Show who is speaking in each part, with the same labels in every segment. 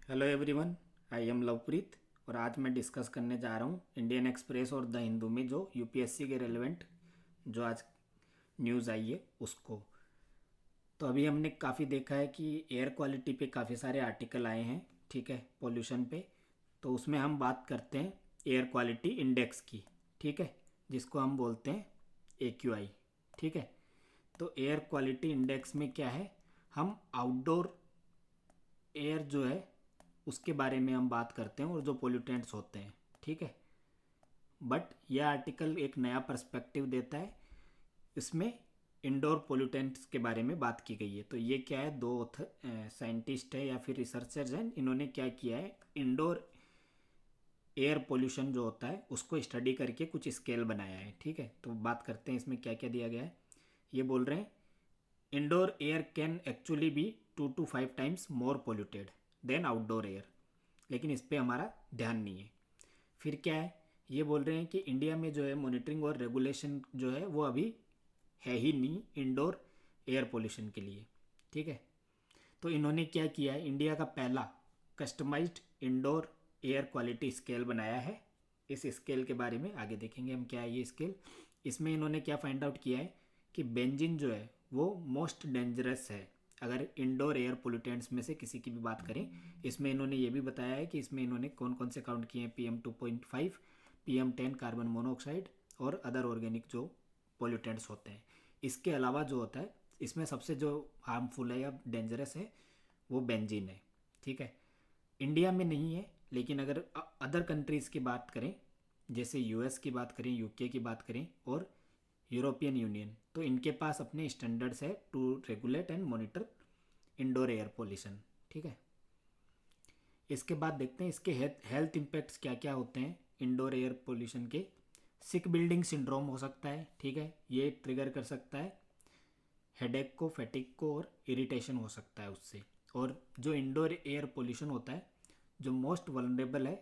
Speaker 1: Hello everyone, I am Lovepreet. और आज मैं डिस्कस करने जा रहा हूँ इंडियन एक्सप्रेस और द हिंदू में जो यूपीएससी के रेलेवेंट जो आज न्यूज़ आई है उसको। तो अभी हमने काफ़ी देखा है कि एयर क्वालिटी पे काफ़ी सारे आर्टिकल आए हैं, ठीक है, पोल्यूशन पे। तो उसमें हम बात करते हैं एयर क्वालिटी इंडेक्स की, ठीक है, जिसको हम बोलते हैं AQI, ठीक है। तो एयर क्वालिटी इंडेक्स में क्या है, हम आउटडोर एयर जो है उसके बारे में हम बात करते हैं और जो पोल्यूटेंट्स होते हैं, ठीक है। बट यह आर्टिकल एक नया पर्सपेक्टिव देता है। इसमें इंडोर पोल्यूटेंट्स के बारे में बात की गई है। तो ये क्या है, दो साइंटिस्ट है या फिर रिसर्चर्स हैं, इन्होंने क्या किया है, इंडोर एयर पोल्यूशन जो होता है उसको स्टडी करके कुछ स्केल बनाया है, ठीक है। तो बात करते हैं इसमें क्या क्या दिया गया है। ये बोल रहे हैं indoor air can actually be 2 to 5 times more polluted than outdoor air, लेकिन इस पर हमारा ध्यान नहीं है। फिर क्या है, ये बोल रहे हैं कि इंडिया में जो है मॉनिटरिंग और रेगुलेशन जो है वो अभी है ही नहीं इंडोर एयर पोल्यूशन के लिए, ठीक है। तो इन्होंने क्या किया है, इंडिया का पहला customised indoor air quality scale बनाया है। इस स्केल के बारे में आगे देखेंगे हम क्या है ये स्केल। इसमें इन्होंने क्या फाइंड आउट किया है कि बेंजीन जो है वो मोस्ट डेंजरस है अगर इंडोर एयर पोल्यूटेंट्स में से किसी की भी बात करें। इसमें इन्होंने ये भी बताया है कि इसमें इन्होंने कौन कौन से काउंट किए हैं, PM2.5, PM10 कार्बन मोनोऑक्साइड और अदर ऑर्गेनिक जो पोल्यूटेंट्स होते हैं। इसके अलावा जो होता है इसमें सबसे जो हार्मफुल है या डेंजरस है वो बेंजीन है, ठीक है। इंडिया में नहीं है, लेकिन अगर अदर कंट्रीज़ की बात करें, जैसे US की बात करें, UK की बात करें और यूरोपियन यूनियन, तो इनके पास अपने स्टैंडर्ड्स है to regulate and monitor indoor air pollution, ठीक है। इसके बाद देखते हैं इसके हेल्थ इम्पैक्ट्स क्या क्या होते हैं इंडोर एयर पोल्यूशन के। सिक बिल्डिंग सिंड्रोम हो सकता है, ठीक है, ये ट्रिगर कर सकता है हेडेक को, फैटिक को, और इरिटेशन हो सकता है उससे। और जो इंडोर एयर पोल्यूशन होता है जो मोस्ट वल्नरेबल है,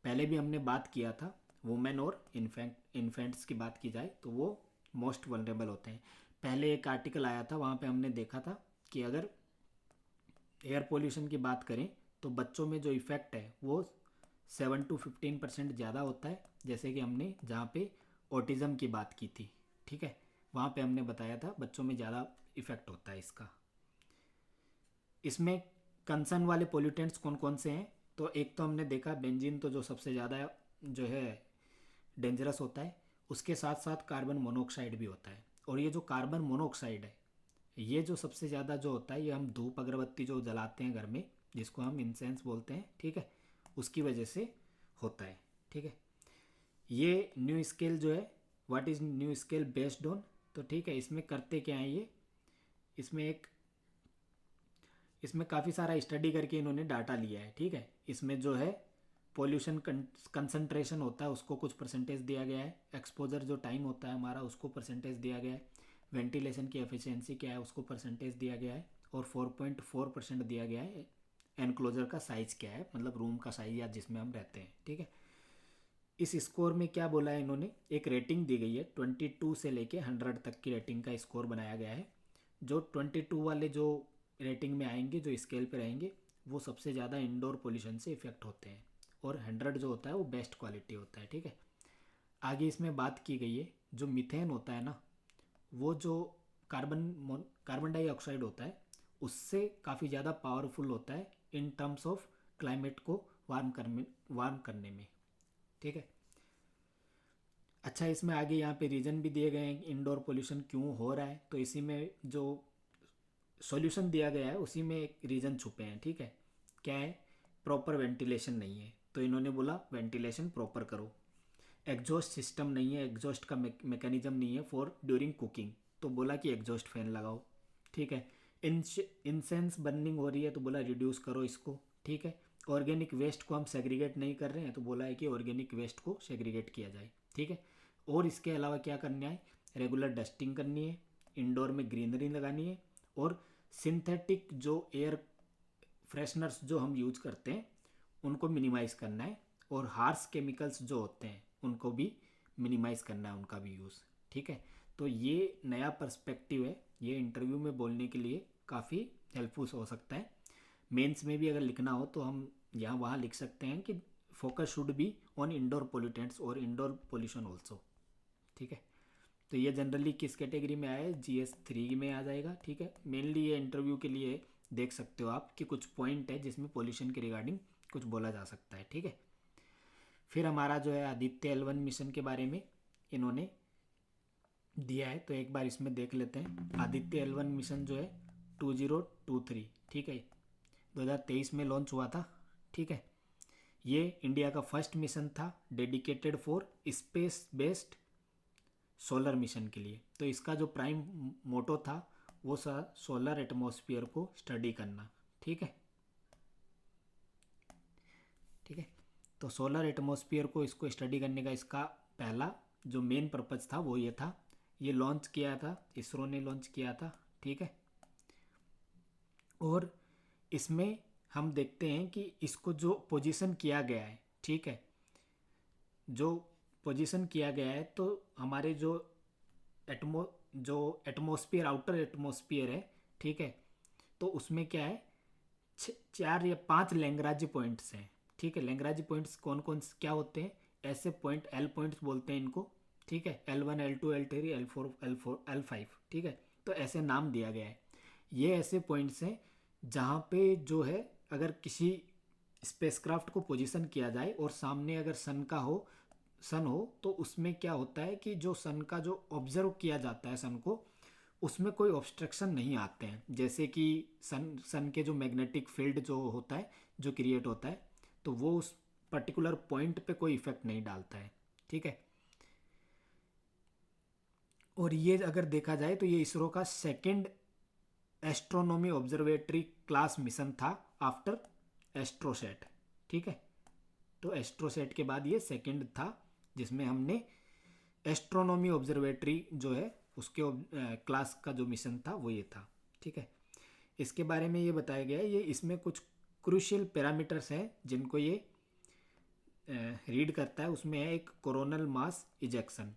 Speaker 1: पहले भी हमने बात किया था, वुमेन और इन्फेंट्स की बात की जाए तो वो मोस्ट वल्नरेबल होते हैं। पहले एक आर्टिकल आया था, वहाँ पे हमने देखा था कि अगर एयर पोल्यूशन की बात करें तो बच्चों में जो इफ़ेक्ट है वो 7 to 15% ज़्यादा होता है, जैसे कि हमने जहाँ पे ऑटिज़म की बात की थी, ठीक है, वहाँ पे हमने बताया था बच्चों में ज़्यादा इफ़ेक्ट होता है इसका। इसमें कंसर्न वाले पोल्यूटेंट्स कौन कौन से हैं, तो एक तो हमने देखा बेंजीन, तो जो सबसे ज़्यादा जो है डेंजरस होता है, उसके साथ साथ कार्बन मोनोऑक्साइड भी होता है। और ये जो कार्बन मोनोऑक्साइड है ये जो सबसे ज़्यादा जो होता है, ये हम धूप अगरबत्ती जो जलाते हैं घर में, जिसको हम इंसेंस बोलते हैं, ठीक है, उसकी वजह से होता है, ठीक है। ये न्यू स्केल जो है, what is new scale based on, तो ठीक है, इसमें करते क्या है ये, इसमें काफ़ी सारा स्टडी करके इन्होंने डाटा लिया है, ठीक है। इसमें जो है पोल्यूशन कंसंट्रेशन होता है उसको कुछ परसेंटेज दिया गया है, एक्सपोजर जो टाइम होता है हमारा उसको परसेंटेज दिया गया है, वेंटिलेशन की एफिशिएंसी क्या है उसको परसेंटेज दिया गया है, और 4.4% दिया गया है एनक्लोजर का साइज़ क्या है, मतलब रूम का साइज़ या जिसमें हम रहते हैं, ठीक है। इस स्कोर में क्या बोला है इन्होंने, एक रेटिंग दी गई है, 22 से लेके 100 तक की रेटिंग का स्कोर बनाया गया है। जो 22 वाले जो रेटिंग में आएंगे, जो स्केल पे रहेंगे, वो सबसे ज़्यादा इंडोर पोल्यूशन से इफ़ेक्ट होते हैं, और 100 जो होता है वो बेस्ट क्वालिटी होता है, ठीक है। आगे इसमें बात की गई है जो मीथेन होता है ना, वो जो कार्बन डाइऑक्साइड होता है उससे काफ़ी ज़्यादा पावरफुल होता है इन टर्म्स ऑफ क्लाइमेट को वार्म करने में, ठीक है। अच्छा, इसमें आगे यहाँ पे रीज़न भी दिए गए हैं इंडोर पोल्यूशन क्यों हो रहा है, तो इसी में जो सॉल्यूशन दिया गया है उसी में एक रीज़न छुपे हैं, ठीक है। क्या है, प्रॉपर वेंटिलेशन नहीं है, तो इन्होंने बोला वेंटिलेशन प्रॉपर करो। एग्जॉस्ट सिस्टम नहीं है, एग्जॉस्ट का मैकेनिज्म नहीं है फॉर ड्यूरिंग कुकिंग, तो बोला कि एग्जॉस्ट फैन लगाओ, ठीक है। इंसेंस बर्निंग हो रही है तो बोला रिड्यूस करो इसको, ठीक है। ऑर्गेनिक वेस्ट को हम सेग्रीगेट नहीं कर रहे हैं तो बोला है कि ऑर्गेनिक वेस्ट को सेग्रीगेट किया जाए, ठीक है। और इसके अलावा क्या करना है, रेगुलर डस्टिंग करनी है, इंडोर में ग्रीनरी लगानी है, और सिंथेटिक जो एयर फ्रेशनर्स जो हम यूज करते हैं उनको मिनिमाइज़ करना है, और हार्श केमिकल्स जो होते हैं उनको भी मिनिमाइज़ करना है, उनका भी यूज़, ठीक है। तो ये नया पर्सपेक्टिव है, ये इंटरव्यू में बोलने के लिए काफ़ी हेल्पफुल हो सकता है। मेंस में भी अगर लिखना हो तो हम यहाँ वहाँ लिख सकते हैं कि focus should be on indoor pollutants और इंडोर पोल्यूशन ऑल्सो। ठीक है, तो ये जनरली किस कैटेगरी में आया है, GS 3 में आ जाएगा। ठीक है, मेनली ये इंटरव्यू के लिए देख सकते हो आप कि कुछ पॉइंट है जिसमें पोल्यूशन के रिगार्डिंग कुछ बोला जा सकता है। ठीक है, फिर हमारा जो है आदित्य L1 मिशन के बारे में इन्होंने दिया है, तो एक बार इसमें देख लेते हैं। आदित्य L1 मिशन जो है 2023, ठीक है, 2023 में लॉन्च हुआ था। ठीक है, ये इंडिया का फर्स्ट मिशन था dedicated for space based solar mission के लिए। तो इसका जो प्राइम मोटो था वो सोलर एटमॉस्फेयर को स्टडी करना। ठीक है, ठीक है, तो सोलर एटमॉस्फेयर को इसको स्टडी करने का इसका पहला जो मेन पर्पज था वो ये था। ये लॉन्च किया था, इसरो ने लॉन्च किया था। ठीक है, और इसमें हम देखते हैं कि इसको जो पोजीशन किया गया है, ठीक है, जो पोजीशन किया गया है, तो हमारे जो एटमॉस्फेयर आउटर एटमॉस्फेयर है, ठीक है, तो उसमें क्या है 4 या 5 लैग्रांज पॉइंट्स हैं। ठीक है, लैग्रांज पॉइंट्स कौन कौन क्या होते हैं, ऐसे पॉइंट एल पॉइंट्स बोलते हैं इनको। ठीक है, L1 L2 L3 L4 L5। ठीक है, तो ऐसे नाम दिया गया है। ये ऐसे पॉइंट्स हैं जहाँ पे जो है अगर किसी स्पेसक्राफ्ट को पोजीशन किया जाए और सामने अगर सन हो तो उसमें क्या होता है कि जो सन का जो ऑब्जर्व किया जाता है सन को, उसमें कोई ऑब्स्ट्रक्शन नहीं आते हैं। जैसे कि सन के जो मैग्नेटिक फील्ड जो होता है जो क्रिएट होता है, तो वो उस पर्टिकुलर पॉइंट पे कोई इफेक्ट नहीं डालता है। ठीक है, और ये अगर देखा जाए तो ये इसरो का second astronomy observatory class mission था आफ्टर एस्ट्रोसेट। ठीक है, तो एस्ट्रोसेट के बाद ये सेकंड था जिसमें हमने एस्ट्रोनॉमी ऑब्जर्वेटरी जो है उसके क्लास का जो मिशन था वो ये था। ठीक है, इसके बारे में ये बताया गया है, ये इसमें कुछ क्रूशियल पैरामीटर्स हैं जिनको ये रीड करता है। उसमें है एक कोरोनल मास इजेक्शन।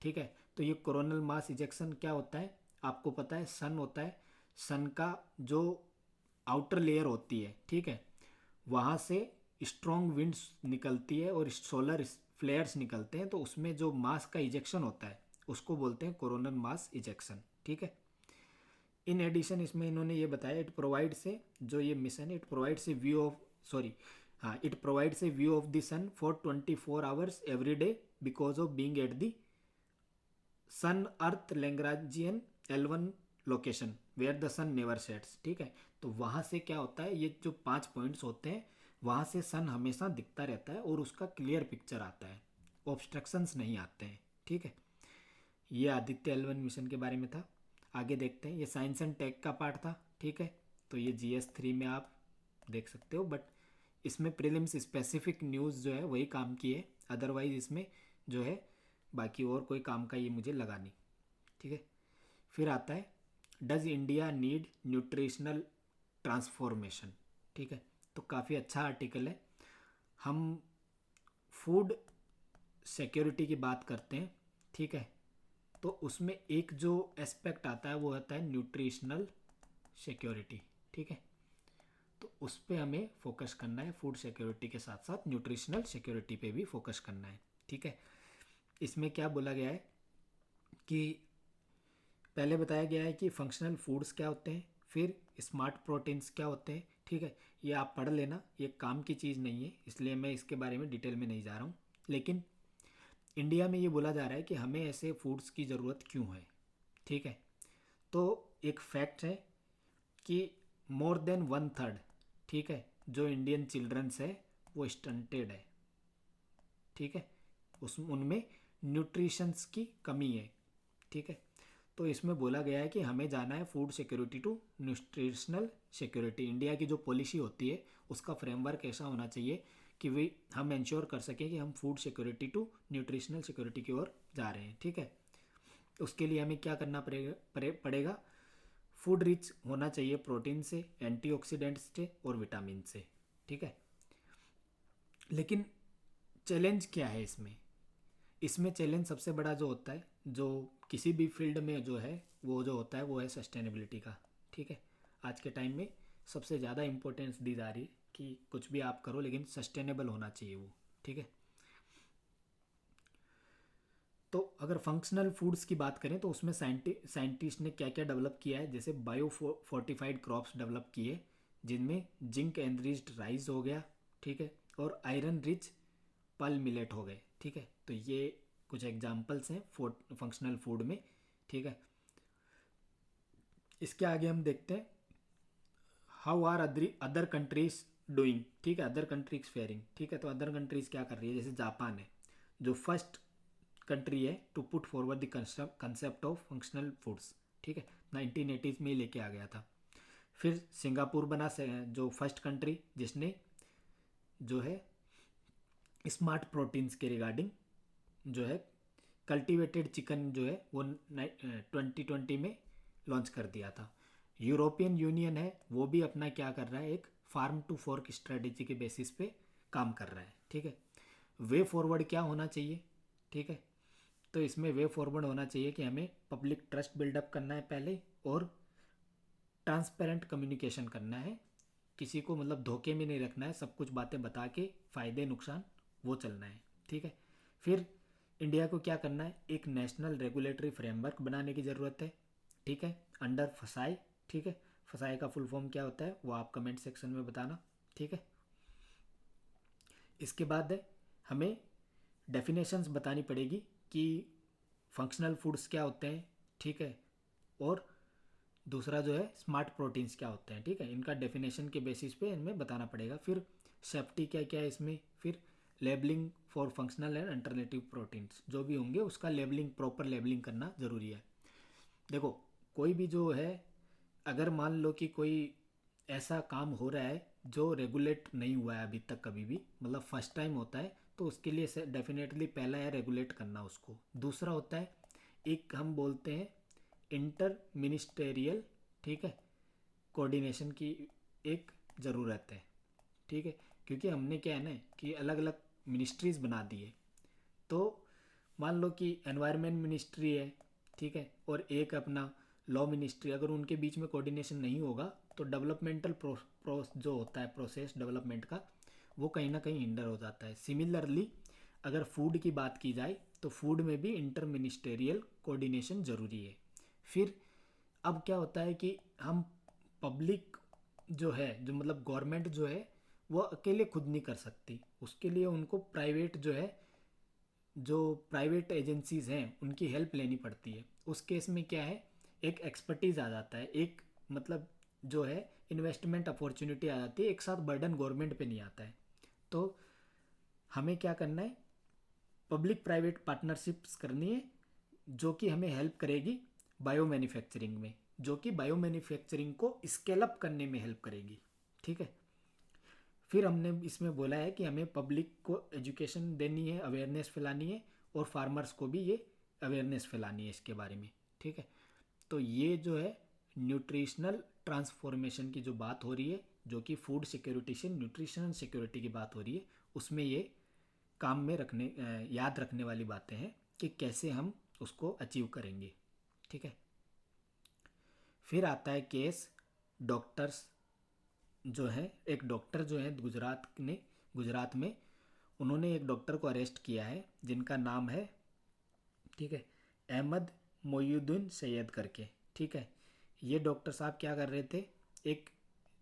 Speaker 1: ठीक है, तो ये कोरोनल मास इजेक्शन क्या होता है, आपको पता है सन होता है, सन का जो आउटर लेयर होती है, ठीक है, वहाँ से स्ट्रॉन्ग विंड्स निकलती है और सोलर फ्लेयर्स निकलते हैं, तो उसमें जो मास का इजेक्शन होता है उसको बोलते हैं कोरोनल मास इजेक्शन। ठीक है, इन एडिशन इसमें इन्होंने ये बताया इट प्रोवाइड से जो ये मिशन है इट प्रोवाइड से view of it provides a view of the sun for 24 hours every day because of being at the sun earth Lagrangian L1 location where the sun never sets. ठीक है, तो वहाँ से क्या होता है, ये जो 5 पॉइंट्स होते हैं वहाँ से सन हमेशा दिखता रहता है और उसका क्लियर पिक्चर आता है, ऑब्स्ट्रक्शंस नहीं आते हैं। ठीक है, ये आदित्य L1 मिशन के बारे में था। आगे देखते हैं, ये साइंस एंड टेक का पार्ट था। ठीक है, तो ये GS 3 में आप देख सकते हो, बट इसमें प्रीलिम्स स्पेसिफिक न्यूज़ जो है वही काम की है, अदरवाइज इसमें जो है बाकी और कोई काम का ये मुझे लगा नहीं। ठीक है, फिर आता है does India need nutritional transformation. ठीक है, तो काफ़ी अच्छा आर्टिकल है। हम फूड सिक्योरिटी की बात करते हैं। ठीक है, तो उसमें एक जो एस्पेक्ट आता है वो आता है न्यूट्रिशनल सिक्योरिटी। ठीक है, तो उस पर हमें फोकस करना है, फूड सिक्योरिटी के साथ साथ न्यूट्रिशनल सिक्योरिटी पे भी फोकस करना है। ठीक है, इसमें क्या बोला गया है कि पहले बताया गया है कि फंक्शनल फूड्स क्या होते हैं, फिर स्मार्ट प्रोटीन्स क्या होते हैं। ठीक है, ये आप पढ़ लेना, ये काम की चीज़ नहीं है, इसलिए मैं इसके बारे में डिटेल में नहीं जा रहा हूँ। लेकिन इंडिया में ये बोला जा रहा है कि हमें ऐसे फूड्स की ज़रूरत क्यों है। ठीक है, तो एक फैक्ट है कि मोर देन 1/3, ठीक है, जो इंडियन चिल्ड्रंस है वो स्टंटेड है। ठीक है, उनमें न्यूट्रिशंस की कमी है। ठीक है, तो इसमें बोला गया है कि हमें जाना है food security to nutritional security. India की जो पॉलिसी होती है उसका फ्रेमवर्क ऐसा होना चाहिए कि वे हम इंश्योर कर सकें कि हम food security to nutritional security की ओर जा रहे हैं। ठीक है, उसके लिए हमें क्या करना पड़ेगा, फूड रिच होना चाहिए प्रोटीन से, एंटीऑक्सीडेंट्स से और विटामिन से। ठीक है, लेकिन चैलेंज क्या है इसमें, इसमें चैलेंज सबसे बड़ा जो होता है, जो किसी भी फील्ड में जो है वो जो होता है वो है सस्टेनेबिलिटी का। ठीक है, आज के टाइम में सबसे ज़्यादा इम्पोर्टेंस दी जा रही है कि कुछ भी आप करो लेकिन सस्टेनेबल होना चाहिए वो, ठीक है। तो अगर फंक्शनल फूड्स की बात करें तो उसमें साइंटिस्ट ने क्या क्या डेवलप किया है, जैसे बायो फोर्टिफाइड क्रॉप्स डेवलप किए जिनमें जिंक एनरिच्ड राइस हो गया, ठीक है, और आयरन रिच पल मिलेट हो गए, ठीक है। तो ये कुछ एग्जांपल्स हैं फंक्शनल फूड में, ठीक है। इसके आगे हम देखते हैं how are other countries doing, ठीक है, अदर कंट्रीज फेयरिंग, ठीक है। तो अदर कंट्रीज क्या कर रही है, जैसे जापान है जो फर्स्ट कंट्री है to put forward the concept of functional foods, ठीक है, 1980s में ही लेके आ गया था। फिर सिंगापुर बना जो फर्स्ट कंट्री जिसने जो है स्मार्ट प्रोटीन्स के रिगार्डिंग जो है कल्टीवेटेड चिकन जो है वो 2020 में लॉन्च कर दिया था। यूरोपियन यूनियन है वो भी अपना क्या कर रहा है, एक फार्म टू फोर्क स्ट्रेटेजी के बेसिस पे काम कर रहा है, ठीक है। वे फॉरवर्ड क्या होना चाहिए, ठीक है। तो इसमें वे फॉरवर्ड होना चाहिए कि हमें पब्लिक ट्रस्ट बिल्डअप करना है पहले, और ट्रांसपेरेंट कम्युनिकेशन करना है, किसी को मतलब धोखे में नहीं रखना है, सब कुछ बातें बता के फ़ायदे नुकसान वो चलना है, ठीक है। फिर इंडिया को क्या करना है, एक नेशनल रेगुलेटरी फ्रेमवर्क बनाने की ज़रूरत है, ठीक है, अंडर फसाई, ठीक है। फसाई का फुल फॉर्म क्या होता है वो आप कमेंट सेक्शन में बताना, ठीक है। इसके बाद हमें डेफिनेशंस बतानी पड़ेगी कि फंक्शनल फूड्स क्या होते हैं, ठीक है, और दूसरा जो है स्मार्ट प्रोटीन्स क्या होते हैं, ठीक है। इनका डेफिनेशन के बेसिस पे इनमें बताना पड़ेगा। फिर सेफ्टी क्या क्या है इसमें, फिर labelling for functional and alternative proteins जो भी होंगे उसका लेबलिंग, प्रॉपर लेबलिंग करना ज़रूरी है। देखो कोई भी जो है, अगर मान लो कि कोई ऐसा काम हो रहा है जो रेगुलेट नहीं हुआ है अभी तक कभी भी, मतलब फर्स्ट टाइम होता है, तो उसके लिए डेफिनेटली पहला है रेगुलेट करना उसको। दूसरा होता है एक हम बोलते हैं इंटर मिनिस्टेरियल, ठीक है, कोऑर्डिनेशन की एक ज़रूरत है, ठीक है। क्योंकि हमने क्या है ना कि अलग अलग मिनिस्ट्रीज़ बना दी है, तो मान लो कि एनवायरनमेंट मिनिस्ट्री है, ठीक है, और एक अपना लॉ मिनिस्ट्री, अगर उनके बीच में कोऑर्डिनेशन नहीं होगा तो डेवलपमेंटल जो होता है प्रोसेस डेवलपमेंट का वो कहीं ना कहीं हिंडर हो जाता है। सिमिलरली अगर फूड की बात की जाए तो फूड में भी इंटर मिनिस्टेरियल कोऑर्डिनेशन ज़रूरी है। फिर अब क्या होता है कि हम पब्लिक जो है, जो मतलब गवर्नमेंट जो है वो अकेले खुद नहीं कर सकती, उसके लिए उनको प्राइवेट जो है, जो प्राइवेट एजेंसीज़ हैं उनकी हेल्प लेनी पड़ती है। उस केस में क्या है, एक एक्सपर्टीज़ आ जाता है, एक मतलब जो है इन्वेस्टमेंट अपॉर्चुनिटी आ जाती है, एक साथ बर्डन गवर्नमेंट पे नहीं आता है। तो हमें क्या करना है, पब्लिक प्राइवेट पार्टनरशिप्स करनी है जो कि हमें हेल्प करेगी बायो मैन्युफैक्चरिंग में, जो कि बायो मैन्युफैक्चरिंग को स्केल अप करने में हेल्प करेगी, ठीक है। फिर हमने इसमें बोला है कि हमें पब्लिक को एजुकेशन देनी है, अवेयरनेस फैलानी है, और फार्मर्स को भी ये अवेयरनेस फैलानी है इसके बारे में, ठीक है। तो ये जो है न्यूट्रिशनल ट्रांसफॉर्मेशन की जो बात हो रही है, जो कि फूड सिक्योरिटी से न्यूट्रिशनल सिक्योरिटी की बात हो रही है, उसमें ये काम में रखने याद रखने वाली बातें हैं कि कैसे हम उसको अचीव करेंगे, ठीक है। फिर आता है केस डॉक्टर्स जो है, एक डॉक्टर जो है गुजरात में उन्होंने एक डॉक्टर को अरेस्ट किया है जिनका नाम है, ठीक है, अहमद मोयुद्दीन सैयद करके, ठीक है। ये डॉक्टर साहब क्या कर रहे थे, एक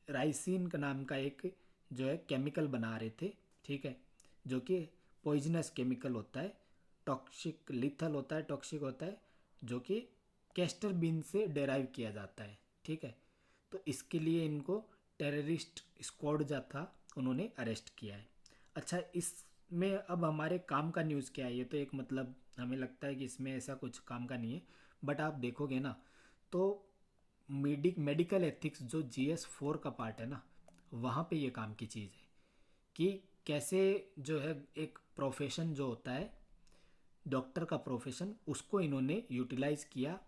Speaker 1: राइसिन का नाम का एक जो है केमिकल बना रहे थे, ठीक है, जो कि पॉइजनस केमिकल होता है, टॉक्सिक लिथल होता है, टॉक्सिक होता है, जो कि कैस्टर बीन से डेराइव किया जाता है, ठीक है। तो इसके लिए इनको टेररिस्ट स्क्वाड जो था उन्होंने अरेस्ट किया है। अच्छा, इसमें अब हमारे काम का न्यूज़ क्या है, ये तो एक मतलब हमें लगता है कि इसमें ऐसा कुछ काम का नहीं है, बट आप देखोगे ना तो मेडिकल एथिक्स जो GS4 का पार्ट है ना, वहाँ पे ये काम की चीज़ है कि कैसे जो है एक प्रोफेशन जो होता है डॉक्टर का प्रोफेशन, उसको इन्होंने यूटिलाइज़ किया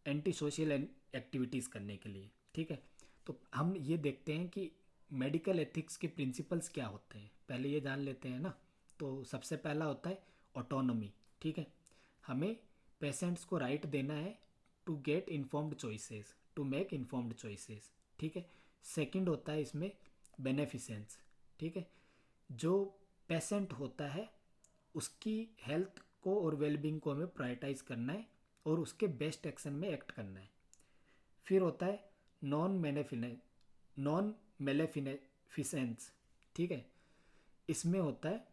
Speaker 1: एंटी सोशल एक्टिविटीज़ करने के लिए, ठीक है। तो हम ये देखते हैं कि मेडिकल एथिक्स के प्रिंसिपल्स क्या होते हैं, पहले ये जान लेते हैं ना। तो सबसे पहला होता है ऑटोनॉमी, ठीक है, हमें पेशेंट्स को राइट देना है to get informed choices, to make informed choices, ठीक है। सेकंड होता है इसमें बेनेफिसेंस, ठीक है। जो पेशेंट होता है उसकी हेल्थ को और वेलबींग को हमें प्रायोरिटाइज करना है और उसके बेस्ट एक्शन में एक्ट करना है। फिर होता है नॉन मेलेफिसेंस, ठीक है। इसमें होता है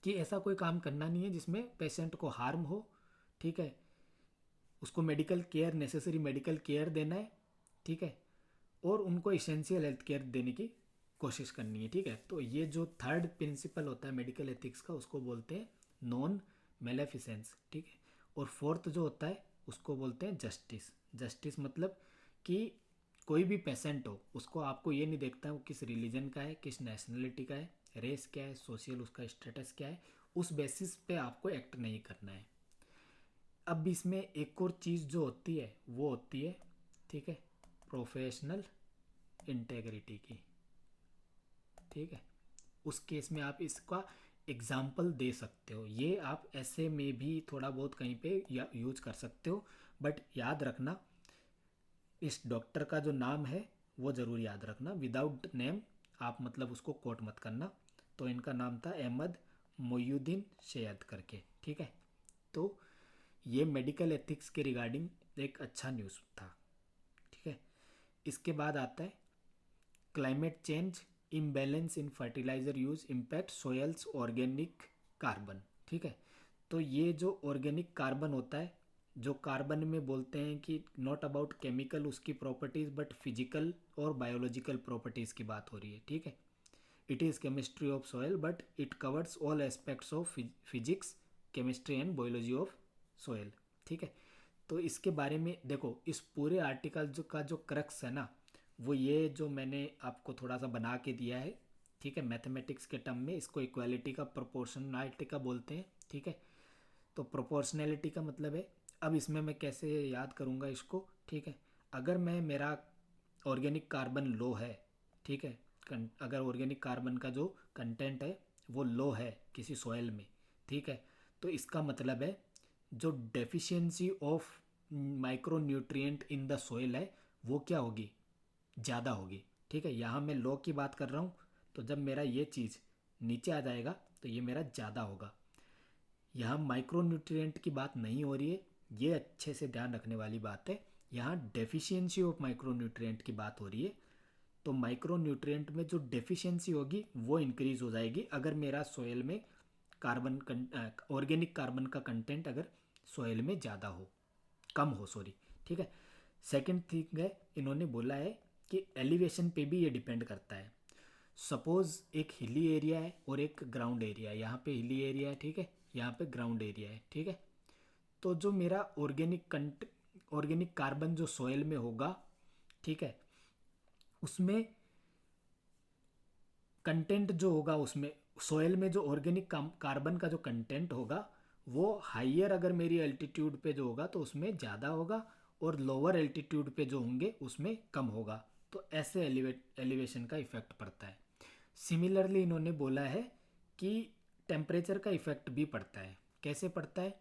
Speaker 1: कि ऐसा कोई काम करना नहीं है जिसमें पेशेंट को हार्म हो, ठीक है। उसको medical care, necessary medical care देना है, ठीक है, और उनको इसेंशियल हेल्थ केयर देने की कोशिश करनी है, ठीक है। तो ये जो थर्ड प्रिंसिपल होता है मेडिकल एथिक्स का उसको बोलते हैं नॉन मेलेफिसेंस, ठीक है। और फोर्थ जो होता है उसको बोलते हैं जस्टिस। जस्टिस मतलब कि कोई भी पेशेंट हो उसको आपको ये नहीं देखता है वो किस रिलीजन का है, किस नेशनलिटी का है, रेस क्या है, सोशल उसका स्टेटस क्या है, उस बेसिस पे आपको एक्ट नहीं करना है। अब इसमें एक और चीज़ जो होती है वो होती है, ठीक है, प्रोफेशनल इंटेग्रिटी की, ठीक है। उस केस में आप इसका एग्जाम्पल दे सकते हो, ये आप ऐसे में भी थोड़ा बहुत कहीं पे यूज कर सकते हो, बट याद रखना इस डॉक्टर का जो नाम है वो ज़रूर याद रखना, विदाउट नेम आप मतलब उसको कोट मत करना। तो इनका नाम था अहमद मोयुद्दीन सैयद करके, ठीक है। तो ये मेडिकल एथिक्स के रिगार्डिंग एक अच्छा न्यूज़ था, ठीक है। इसके बाद आता है क्लाइमेट चेंज इम्बैलेंस इन fertiliser use impact soils organic carbon, ठीक है। तो ये जो ऑर्गेनिक कार्बन होता है, जो कार्बन में बोलते हैं कि नॉट अबाउट केमिकल उसकी प्रॉपर्टीज़ बट फिजिकल और बायोलॉजिकल प्रॉपर्टीज़ की बात हो रही है, ठीक है। It is chemistry of soil but it covers all aspects of physics, chemistry and biology of soil, ठीक है। तो इसके बारे में देखो, इस पूरे आर्टिकल जो का जो क्रक्स है ना, वो ये जो मैंने आपको थोड़ा सा बना के दिया है, ठीक है। मैथमेटिक्स के टर्म में इसको इक्वालिटी का, प्रोपोर्शनलिटी का बोलते हैं, ठीक है। तो प्रोपोर्शनैलिटी का मतलब है, अब इसमें मैं कैसे याद करूँगा इसको, ठीक है। अगर मैं मेरा ऑर्गेनिक कार्बन लो है, ठीक है, अगर ऑर्गेनिक कार्बन का जो कंटेंट है वो लो है किसी सॉइल में, ठीक है, तो इसका मतलब है जो deficiency of micro nutrient in the soil है वो क्या होगी, ज़्यादा होगी, ठीक है। यहाँ मैं लो की बात कर रहा हूँ, तो जब मेरा ये चीज़ नीचे आ जाएगा तो ये मेरा ज़्यादा होगा। यहाँ माइक्रो न्यूट्रिएंट की बात नहीं हो रही है, ये अच्छे से ध्यान रखने वाली बात है। यहाँ डेफिशिएंसी ऑफ माइक्रो न्यूट्रिएंट की बात हो रही है। तो माइक्रो न्यूट्रिएंट में जो डेफिशिएंसी होगी वो इंक्रीज हो जाएगी अगर मेरा सोयल में कार्बन ऑर्गेनिक कार्बन का कंटेंट अगर सोयल में ज़्यादा हो, कम हो, सॉरी, ठीक है। सेकंड थिंग है, इन्होंने बोला है कि एलिवेशन पे भी ये डिपेंड करता है। सपोज एक हिली एरिया है और एक ग्राउंड एरिया है, यहाँ पे हिली एरिया है, ठीक है, यहाँ पे ग्राउंड एरिया है, ठीक है। तो जो मेरा ऑर्गेनिक कार्बन जो सोयल में होगा, ठीक है, उसमें कंटेंट जो होगा, उसमें सोयल में जो ऑर्गेनिक कार्बन का जो कंटेंट होगा वो हाइयर अगर मेरी एल्टीट्यूड पे जो होगा तो उसमें ज़्यादा होगा, और लोअर एल्टीट्यूड पे जो होंगे उसमें कम होगा। तो ऐसे एलिवेशन का इफेक्ट पड़ता है। सिमिलरली इन्होंने बोला है कि टेम्परेचर का इफेक्ट भी पड़ता है। कैसे पड़ता है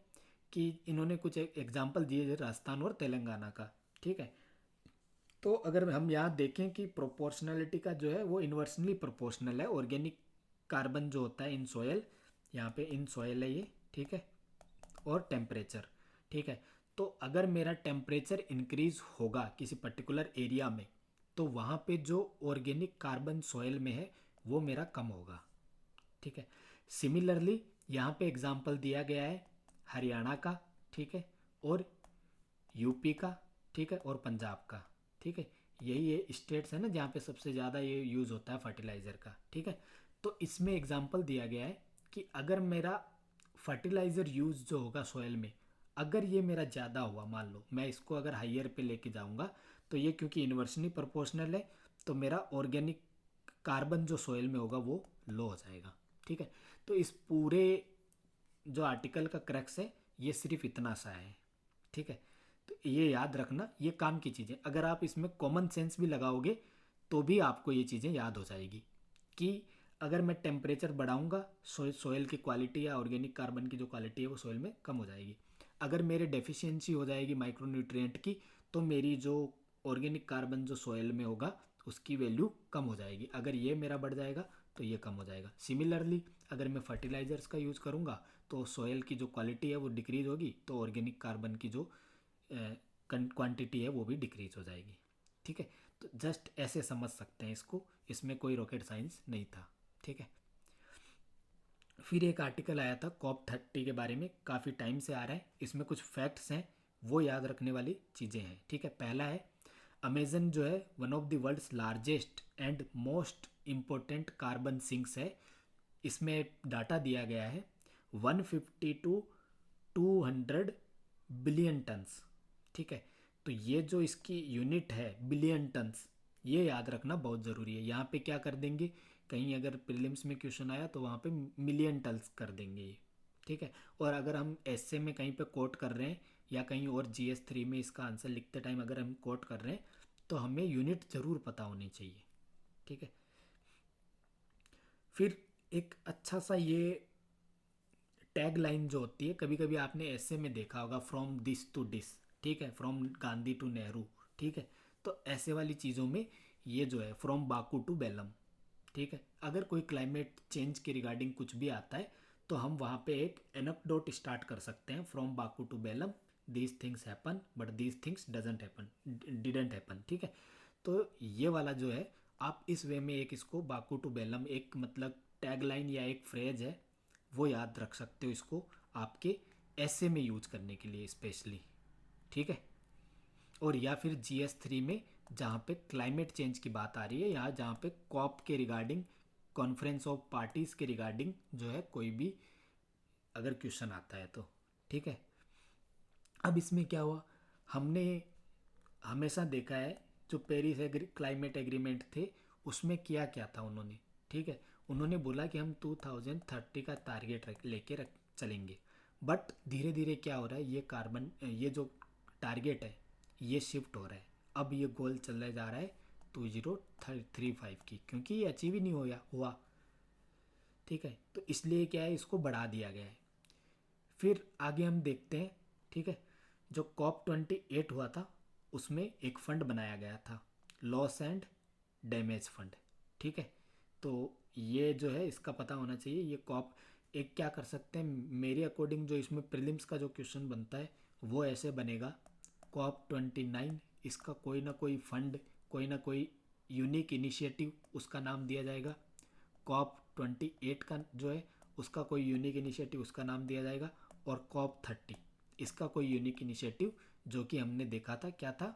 Speaker 1: कि इन्होंने कुछ एग्जांपल दिए राजस्थान और तेलंगाना का, ठीक है। तो अगर हम यहाँ देखें कि प्रोपोर्शनलिटी का जो है वो इन्वर्सली प्रोपोर्शनल है, ऑर्गेनिक कार्बन जो होता है इन सॉयल, यहाँ पे इन सॉयल है ये, ठीक है, और टेम्परेचर, ठीक है। तो अगर मेरा टेम्परेचर इंक्रीज होगा किसी पर्टिकुलर एरिया में तो वहाँ पे जो ऑर्गेनिक कार्बन सॉयल में है वो मेरा कम होगा, ठीक है। सिमिलरली यहाँ पे एग्जांपल दिया गया है हरियाणा का, ठीक है, और यूपी का, ठीक है, और पंजाब का, ठीक है। यही ये स्टेट्स है ना जहाँ पे सबसे ज़्यादा ये यूज़ होता है फर्टिलाइज़र का, ठीक है। तो इसमें एग्जांपल दिया गया है कि अगर मेरा फर्टिलाइज़र यूज़ जो होगा सॉइल में, अगर ये मेरा ज़्यादा हुआ, मान लो मैं इसको अगर हाइयर पे लेके जाऊँगा तो ये क्योंकि इन्वर्सली प्रोपोर्शनल है तो मेरा ऑर्गेनिक कार्बन जो सॉइल में होगा वो लो हो जाएगा, ठीक है। तो इस पूरे जो आर्टिकल का क्रक्स है ये सिर्फ इतना सा है, ठीक है। तो ये याद रखना, ये काम की चीज़ें अगर आप इसमें कॉमन सेंस भी लगाओगे तो भी आपको ये चीज़ें याद हो जाएगी कि अगर मैं टेम्परेचर बढ़ाऊंगा सोयल की क्वालिटी या ऑर्गेनिक कार्बन की जो क्वालिटी है वो सोयल में कम हो जाएगी। अगर मेरे डेफिशिएंसी हो जाएगी माइक्रोन्यूट्रिएंट की तो मेरी जो ऑर्गेनिक कार्बन जो सोयल में होगा उसकी वैल्यू कम हो जाएगी। अगर ये मेरा बढ़ जाएगा तो ये कम हो जाएगा। सिमिलरली अगर मैं फर्टिलाइजर्स का यूज़ करूँगा तो सॉयल की जो क्वालिटी है वो डिक्रीज़ होगी, तो ऑर्गेनिक कार्बन की जो क्वांटिटी है वो भी डिक्रीज हो जाएगी। ठीक है, तो जस्ट ऐसे समझ सकते हैं इसको, इसमें कोई रॉकेट साइंस नहीं था। ठीक है, फिर एक आर्टिकल आया था COP30 के बारे में, काफ़ी टाइम से आ रहा है, इसमें कुछ फैक्ट्स हैं वो याद रखने वाली चीज़ें हैं। ठीक है, पहला है अमेजन जो है one of the world's largest and most important carbon sinks है। इसमें डाटा दिया गया है 150 टू 200 बिलियन टन्स। ठीक है, तो ये जो इसकी यूनिट है बिलियन टन्स, ये याद रखना बहुत ज़रूरी है। यहाँ पे क्या कर देंगे, कहीं अगर प्रीलिम्स में क्वेश्चन आया तो वहाँ पे मिलियन टन्स कर देंगे ये। ठीक है, और अगर हम ऐसे में कहीं पे कोट कर रहे हैं या कहीं और GS3 में इसका आंसर लिखते टाइम अगर हम कोट कर रहे हैं तो हमें यूनिट ज़रूर पता होनी चाहिए। ठीक है, फिर एक अच्छा सा ये टैग लाइन जो होती है, कभी कभी आपने ऐसे में देखा होगा, फ्रॉम दिस टू डिस। ठीक है, फ्रॉम गांधी टू नेहरू। ठीक है, तो ऐसे वाली चीज़ों में ये जो है फ्रॉम बाकू टू बेलम। ठीक है, अगर कोई क्लाइमेट चेंज के रिगार्डिंग कुछ भी आता है तो हम वहाँ पे एक एनकडोट स्टार्ट कर सकते हैं, from Baku to Belem these things happen but these things doesn't happen, didn't happen. ठीक है, तो ये वाला जो है आप इस वे में एक इसको बाकू टू बेलम एक मतलब टैगलाइन या एक फ्रेज है वो याद रख सकते हो इसको आपके ऐसे में यूज करने के लिए स्पेशली। ठीक है, और या फिर GS3 में जहाँ पे क्लाइमेट चेंज की बात आ रही है, या जहाँ पे कॉप के रिगार्डिंग, कॉन्फ्रेंस ऑफ पार्टीज़ के रिगार्डिंग जो है कोई भी अगर क्वेश्चन आता है तो। ठीक है, अब इसमें क्या हुआ, हमने हमेशा देखा है जो पेरिस क्लाइमेट एग्रीमेंट थे उसमें किया क्या था उन्होंने। ठीक है, उन्होंने बोला कि हम 2030 का टारगेट लेके रख चलेंगे, बट धीरे धीरे क्या हो रहा है, ये कार्बन ये जो टारगेट है ये शिफ्ट हो रहा है। अब ये गोल चला जा रहा है 2035 की, क्योंकि ये अचीव ही नहीं हुआ। ठीक है, तो इसलिए क्या है, इसको बढ़ा दिया गया है। फिर आगे हम देखते हैं। ठीक है, जो COP28 हुआ था उसमें एक फंड बनाया गया था, लॉस एंड डैमेज फंड। ठीक है, तो ये जो है इसका पता होना चाहिए। ये कॉप एक क्या कर सकते हैं, मेरे अकॉर्डिंग जो इसमें प्रीलिम्स का जो क्वेश्चन बनता है वो ऐसे बनेगा, COP29 इसका कोई ना कोई फंड, कोई ना कोई यूनिक इनिशिएटिव उसका नाम दिया जाएगा। COP28 का जो है उसका कोई यूनिक इनिशिएटिव उसका नाम दिया जाएगा, और COP30 इसका कोई यूनिक इनिशिएटिव जो कि हमने देखा था क्या था,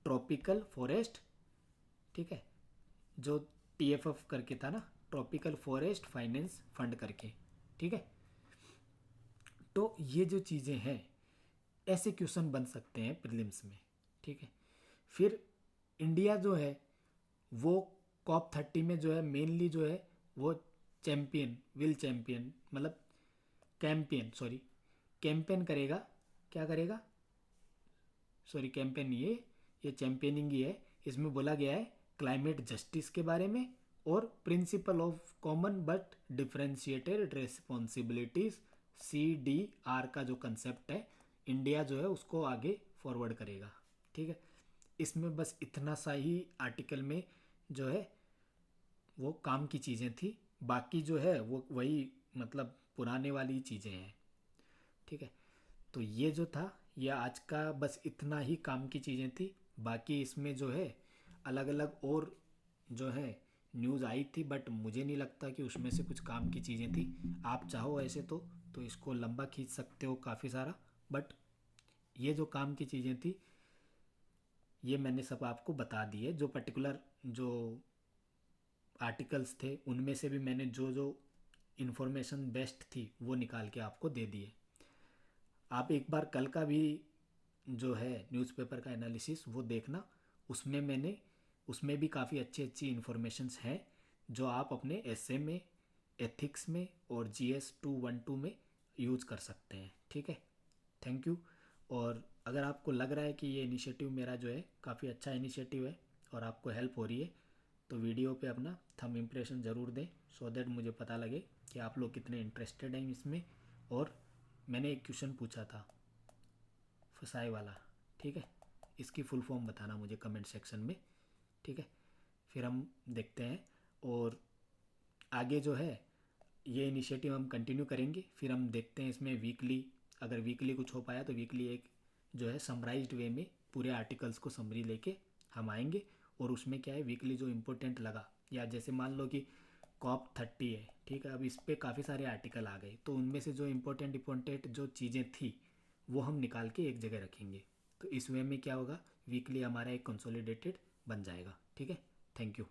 Speaker 1: ट्रॉपिकल फॉरेस्ट। ठीक है, जो TFF करके था ना, ट्रॉपिकल फॉरेस्ट फाइनेंस फंड करके। ठीक है, तो ये जो चीज़ें हैं ऐसे क्वेश्चन बन सकते हैं प्रीलिम्स में। ठीक है, फिर इंडिया जो है वो COP30 में जो है मेनली जो है वो चैम्पियन मतलब कैंपेन करेगा। क्या करेगा, सॉरी कैंपेन नहीं है ये चैंपियनिंग ही है। इसमें बोला गया है क्लाइमेट जस्टिस के बारे में और principle of common but differentiated responsibilities CDR का जो कंसेप्ट है इंडिया जो है उसको आगे फॉरवर्ड करेगा। ठीक है, इसमें बस इतना सा ही आर्टिकल में जो है वो काम की चीज़ें थी, बाकी जो है वो वही मतलब पुराने वाली चीज़ें हैं। ठीक है, तो ये जो था ये आज का बस इतना ही काम की चीज़ें थी। बाकी इसमें जो है अलग अलग और जो है न्यूज़ आई थी, बट मुझे नहीं लगता कि उसमें से कुछ काम की चीज़ें थी। आप चाहो ऐसे तो इसको लंबा खींच सकते हो काफ़ी सारा, बट ये जो काम की चीज़ें थी ये मैंने सब आपको बता दी है। जो पर्टिकुलर जो आर्टिकल्स थे उनमें से भी मैंने जो जो इन्फॉर्मेशन बेस्ट थी वो निकाल के आपको दे दी है। आप एक बार कल का भी जो है न्यूज़पेपर का एनालिसिस वो देखना, उसमें भी काफ़ी अच्छी अच्छी इन्फॉर्मेशंस हैं जो आप अपने एसए में, एथिक्स में और GS212 में यूज़ कर सकते हैं। ठीक है, थैंक यू। और अगर आपको लग रहा है कि ये इनिशिएटिव मेरा जो है काफ़ी अच्छा इनिशिएटिव है और आपको हेल्प हो रही है तो वीडियो पे अपना थंब इम्प्रेशन ज़रूर दें, सो दैट मुझे पता लगे कि आप लोग कितने इंटरेस्टेड हैं इसमें। और मैंने एक क्वेश्चन पूछा था फसाई वाला, ठीक है, इसकी फुल फॉर्म बताना मुझे कमेंट सेक्शन में। ठीक है, फिर हम देखते हैं। और आगे जो है ये इनिशिएटिव हम कंटिन्यू करेंगे। फिर हम देखते हैं इसमें वीकली, अगर वीकली कुछ हो पाया तो वीकली एक जो है समराइज्ड वे में पूरे आर्टिकल्स को समरी लेके हम आएंगे। और उसमें क्या है, वीकली जो इम्पोर्टेंट लगा, या जैसे मान लो कि COP30 है, ठीक है, अब इस पर काफ़ी सारे आर्टिकल आ गए, तो उनमें से जो इम्पोर्टेंट जो चीज़ें थी वो हम निकाल के एक जगह रखेंगे। तो इस वे में क्या होगा, वीकली हमारा एक कंसोलिडेटेड बन जाएगा। ठीक है, थैंक यू।